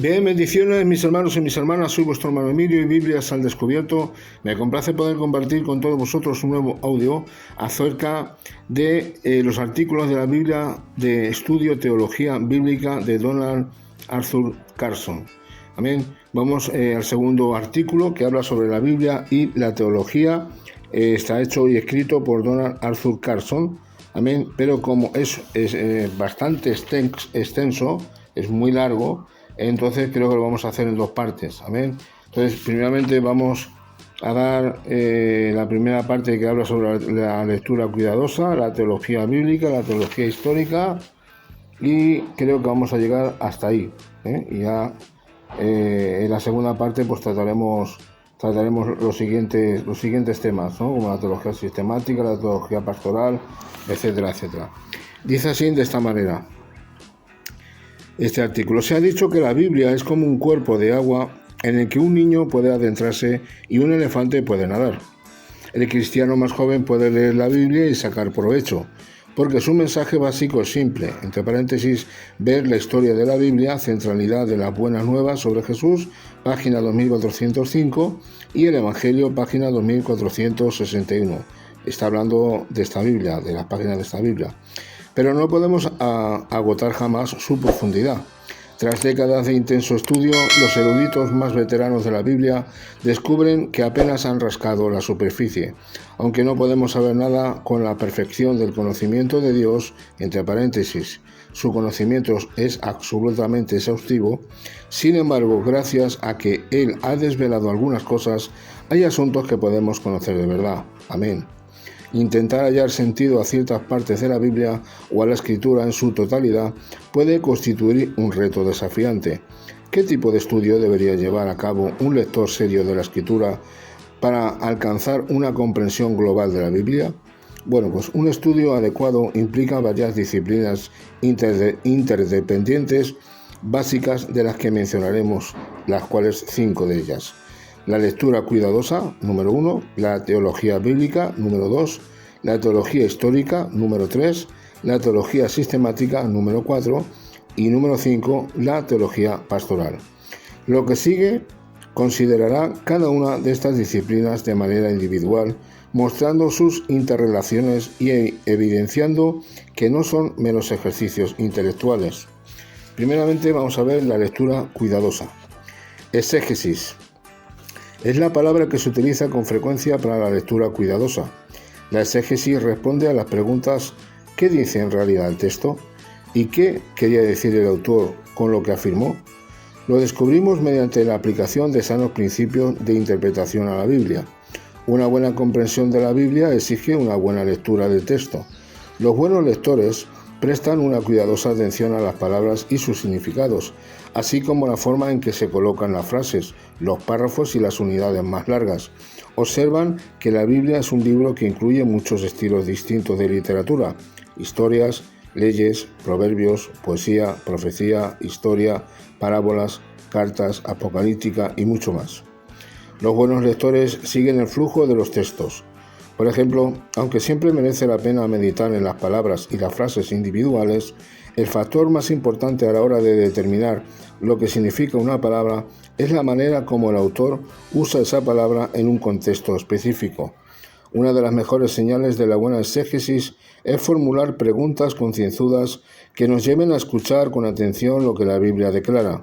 Bien, bendiciones mis hermanos y mis hermanas, soy vuestro hermano Emilio y Biblias al Descubierto. Me complace poder compartir con todos vosotros un nuevo audio acerca de los artículos de la Biblia de estudio Teología Bíblica de Donald Arthur Carson. Amén. Vamos al segundo artículo que habla sobre la Biblia y la teología. Está hecho y escrito por Donald Arthur Carson. Amén. Pero como es bastante extenso, es muy largo, entonces creo que lo vamos a hacer en dos partes. Amén. Entonces, primeramente vamos a dar la primera parte que habla sobre la lectura cuidadosa, la teología bíblica, la teología histórica, y creo que vamos a llegar hasta ahí. Y ya en la segunda parte pues trataremos los siguientes temas, ¿no? Como la teología sistemática, la teología pastoral, etcétera, etcétera. Dice así de esta manera este artículo: se ha dicho que la Biblia es como un cuerpo de agua en el que un niño puede adentrarse y un elefante puede nadar. El cristiano más joven puede leer la Biblia y sacar provecho, porque su mensaje básico es simple, entre paréntesis, ver la historia de la Biblia, centralidad de las buenas nuevas sobre Jesús, página 2405, y el Evangelio, página 2461. Está hablando de esta Biblia, de las páginas de esta Biblia. Pero no podemos agotar jamás su profundidad. Tras décadas de intenso estudio, los eruditos más veteranos de la Biblia descubren que apenas han rascado la superficie. Aunque no podemos saber nada con la perfección del conocimiento de Dios, entre paréntesis, su conocimiento es absolutamente exhaustivo, sin embargo, gracias a que Él ha desvelado algunas cosas, hay asuntos que podemos conocer de verdad. Amén. Intentar hallar sentido a ciertas partes de la Biblia o a la Escritura en su totalidad puede constituir un reto desafiante. ¿Qué tipo de estudio debería llevar a cabo un lector serio de la Escritura para alcanzar una comprensión global de la Biblia? Bueno, pues un estudio adecuado implica varias disciplinas interdependientes básicas, de las que mencionaremos las cuales 5 de ellas. La lectura cuidadosa, número 1, la teología bíblica, número 2, la teología histórica, número 3, la teología sistemática, número 4, y número 5, la teología pastoral. Lo que sigue considerará cada una de estas disciplinas de manera individual, mostrando sus interrelaciones y evidenciando que no son meros ejercicios intelectuales. Primeramente vamos a ver la lectura cuidadosa. Exégesis es la palabra que se utiliza con frecuencia para la lectura cuidadosa. La exégesis responde a las preguntas: ¿qué dice en realidad el texto? ¿Y qué quería decir el autor con lo que afirmó? Lo descubrimos mediante la aplicación de sanos principios de interpretación a la Biblia. Una buena comprensión de la Biblia exige una buena lectura del texto. Los buenos lectores prestan una cuidadosa atención a las palabras y sus significados, así como la forma en que se colocan las frases, los párrafos y las unidades más largas. Observan que la Biblia es un libro que incluye muchos estilos distintos de literatura: historias, leyes, proverbios, poesía, profecía, historia, parábolas, cartas, apocalíptica y mucho más. Los buenos lectores siguen el flujo de los textos. Por ejemplo, aunque siempre merece la pena meditar en las palabras y las frases individuales, el factor más importante a la hora de determinar lo que significa una palabra es la manera como el autor usa esa palabra en un contexto específico. Una de las mejores señales de la buena exégesis es formular preguntas concienzudas que nos lleven a escuchar con atención lo que la Biblia declara.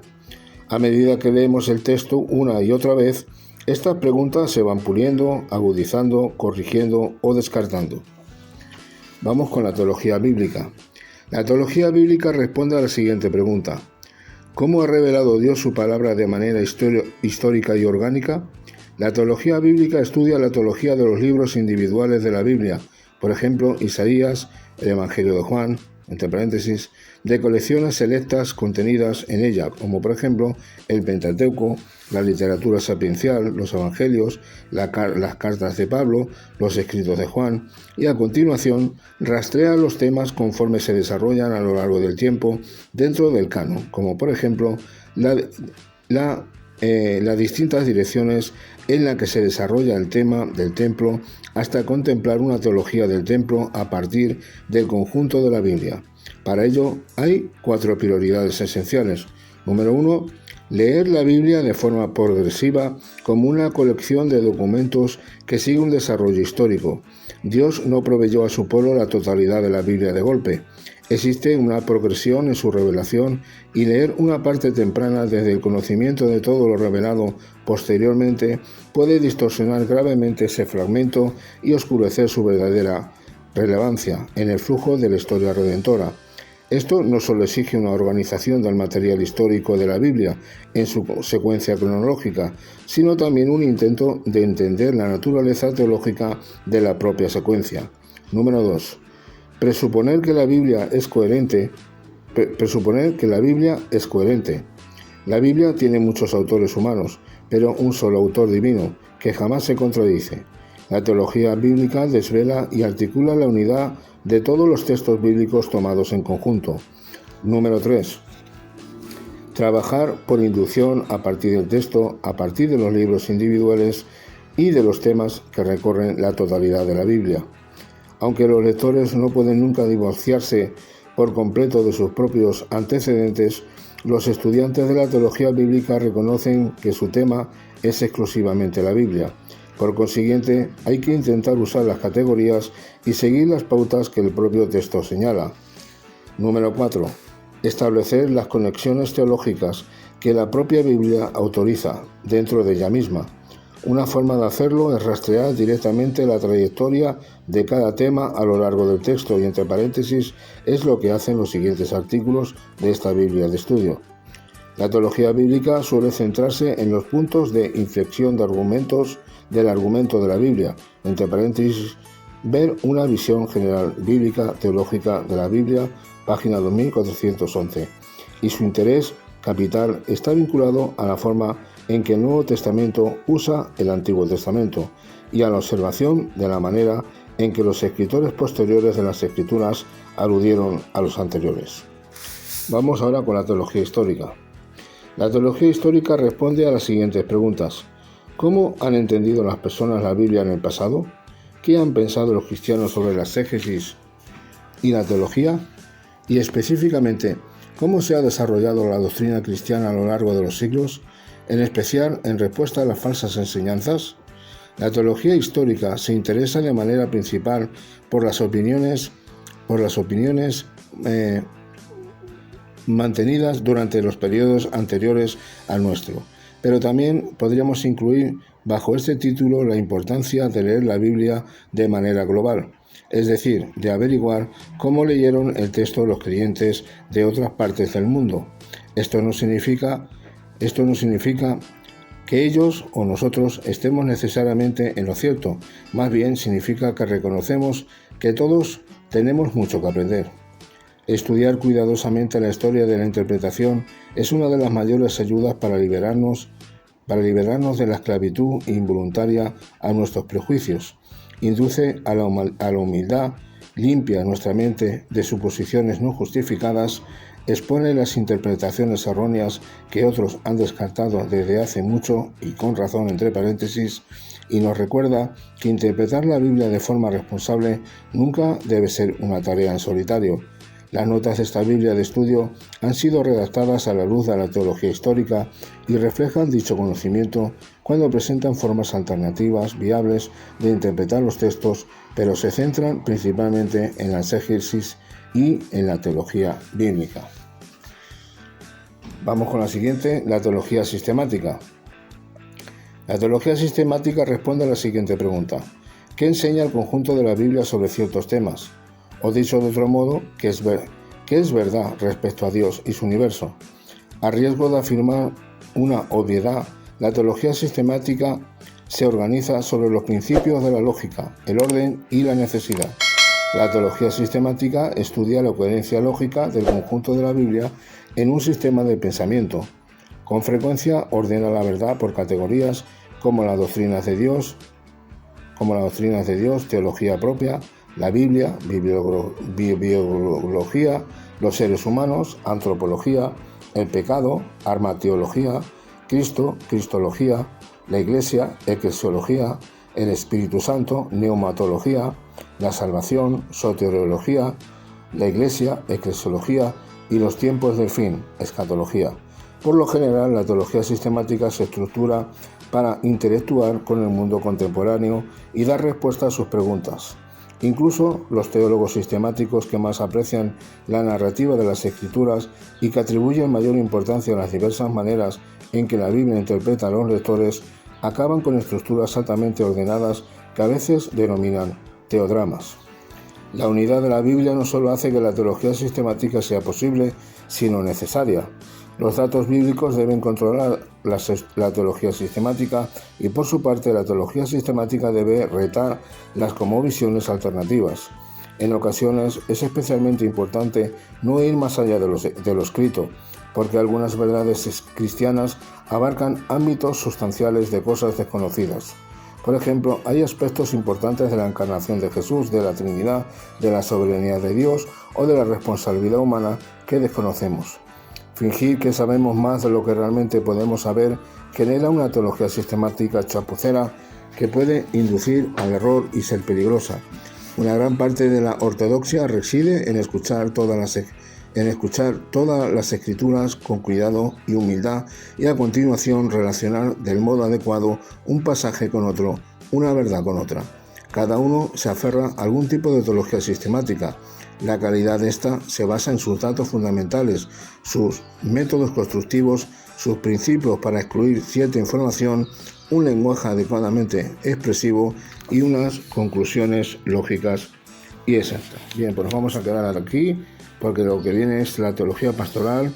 A medida que leemos el texto una y otra vez, estas preguntas se van puliendo, agudizando, corrigiendo o descartando. Vamos con la teología bíblica. La teología bíblica responde a la siguiente pregunta: ¿cómo ha revelado Dios su palabra de manera histórica y orgánica? La teología bíblica estudia la teología de los libros individuales de la Biblia, por ejemplo, Isaías, el Evangelio de Juan, entre paréntesis, de colecciones selectas contenidas en ella, como por ejemplo el Pentateuco, la literatura sapiencial, los Evangelios, las cartas de Pablo, los escritos de Juan, y a continuación rastrea los temas conforme se desarrollan a lo largo del tiempo dentro del canon, como por ejemplo las distintas direcciones en las que se desarrolla el tema del templo, hasta contemplar una teología del templo a partir del conjunto de la Biblia. Para ello hay 4 prioridades esenciales. Número 1, Leer la Biblia de forma progresiva como una colección de documentos que sigue un desarrollo histórico. Dios no proveyó a su pueblo la totalidad de la Biblia de golpe. Existe una progresión en su revelación y leer una parte temprana desde el conocimiento de todo lo revelado posteriormente puede distorsionar gravemente ese fragmento y oscurecer su verdadera relevancia en el flujo de la historia redentora. Esto no solo exige una organización del material histórico de la Biblia en su secuencia cronológica, sino también un intento de entender la naturaleza teológica de la propia secuencia. Número 2. Presuponer que la Biblia es coherente. La Biblia tiene muchos autores humanos, pero un solo autor divino, que jamás se contradice. La teología bíblica desvela y articula la unidad de todos los textos bíblicos tomados en conjunto. Número 3. Trabajar por inducción a partir del texto, a partir de los libros individuales y de los temas que recorren la totalidad de la Biblia. Aunque los lectores no pueden nunca divorciarse por completo de sus propios antecedentes, los estudiantes de la teología bíblica reconocen que su tema es exclusivamente la Biblia. Por consiguiente, hay que intentar usar las categorías y seguir las pautas que el propio texto señala. Número 4. Establecer las conexiones teológicas que la propia Biblia autoriza dentro de ella misma. Una forma de hacerlo es rastrear directamente la trayectoria de cada tema a lo largo del texto y entre paréntesis es lo que hacen los siguientes artículos de esta Biblia de estudio. La teología bíblica suele centrarse en los puntos de inflexión del argumento de la Biblia, entre paréntesis, ver una visión general bíblica teológica de la Biblia, página 2411, y su interés capital está vinculado a la forma en que el Nuevo Testamento usa el Antiguo Testamento y a la observación de la manera en que los escritores posteriores de las Escrituras aludieron a los anteriores. Vamos ahora con la teología histórica. La teología histórica responde a las siguientes preguntas. ¿Cómo han entendido las personas la Biblia en el pasado? ¿Qué han pensado los cristianos sobre la exégesis y la teología? Y específicamente, ¿cómo se ha desarrollado la doctrina cristiana a lo largo de los siglos, en especial en respuesta a las falsas enseñanzas? La teología histórica se interesa de manera principal por las opiniones mantenidas durante los periodos anteriores al nuestro, pero también podríamos incluir bajo este título la importancia de leer la Biblia de manera global, es decir, de averiguar cómo leyeron el texto los creyentes de otras partes del mundo. Esto no significa que ellos o nosotros estemos necesariamente en lo cierto, más bien significa que reconocemos que todos tenemos mucho que aprender. Estudiar cuidadosamente la historia de la interpretación es una de las mayores ayudas para liberarnos de la esclavitud involuntaria a nuestros prejuicios. Induce a la humildad, limpia nuestra mente de suposiciones no justificadas, expone las interpretaciones erróneas que otros han descartado desde hace mucho y con razón entre paréntesis, y nos recuerda que interpretar la Biblia de forma responsable nunca debe ser una tarea en solitario. Las notas de esta Biblia de estudio han sido redactadas a la luz de la teología histórica y reflejan dicho conocimiento cuando presentan formas alternativas viables de interpretar los textos, pero se centran principalmente en la exégesis y en la teología bíblica. Vamos con la siguiente, la teología sistemática. La teología sistemática responde a la siguiente pregunta. ¿Qué enseña el conjunto de la Biblia sobre ciertos temas? O dicho de otro modo, ¿qué es verdad respecto a Dios y su universo? A riesgo de afirmar una obviedad, la teología sistemática se organiza sobre los principios de la lógica, el orden y la necesidad. La teología sistemática estudia la coherencia lógica del conjunto de la Biblia en un sistema de pensamiento. Con frecuencia ordena la verdad por categorías como las doctrinas de Dios, teología propia, la Biblia, biología, los seres humanos, antropología, el pecado, armateología, Cristo, cristología, la Iglesia, eclesiología, el Espíritu Santo, neumatología, la salvación, soteriología, la Iglesia, eclesiología y los tiempos del fin, escatología. Por lo general, la teología sistemática se estructura para interactuar con el mundo contemporáneo y dar respuesta a sus preguntas. Incluso los teólogos sistemáticos que más aprecian la narrativa de las Escrituras y que atribuyen mayor importancia a las diversas maneras en que la Biblia interpreta a los lectores, acaban con estructuras altamente ordenadas que a veces denominan teodramas. La unidad de la Biblia no solo hace que la teología sistemática sea posible, sino necesaria. Los datos bíblicos deben controlar la teología sistemática y, por su parte, la teología sistemática debe retar las cosmovisiones alternativas. En ocasiones es especialmente importante no ir más allá de lo escrito, porque algunas verdades cristianas abarcan ámbitos sustanciales de cosas desconocidas. Por ejemplo, hay aspectos importantes de la encarnación de Jesús, de la Trinidad, de la soberanía de Dios o de la responsabilidad humana que desconocemos. Fingir que sabemos más de lo que realmente podemos saber genera una teología sistemática chapucera que puede inducir al error y ser peligrosa. Una gran parte de la ortodoxia reside en escuchar todas las escrituras con cuidado y humildad y a continuación relacionar del modo adecuado un pasaje con otro, una verdad con otra. Cada uno se aferra a algún tipo de teología sistemática. La calidad de esta se basa en sus datos fundamentales, sus métodos constructivos, sus principios para excluir cierta información, un lenguaje adecuadamente expresivo y unas conclusiones lógicas y exactas. Bien, pues nos vamos a quedar aquí porque lo que viene es la teología pastoral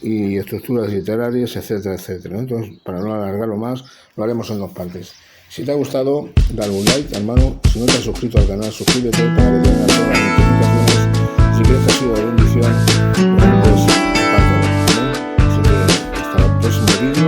y estructuras literarias, etcétera, etcétera. Entonces, para no alargarlo más, lo haremos en 2 partes. Si te ha gustado, dale un like, hermano. Si no te has suscrito al canal, suscríbete para que tengas todas las notificaciones. Si crees que ha sido de bendición, pues compártelo. Así que hasta el próximo vídeo.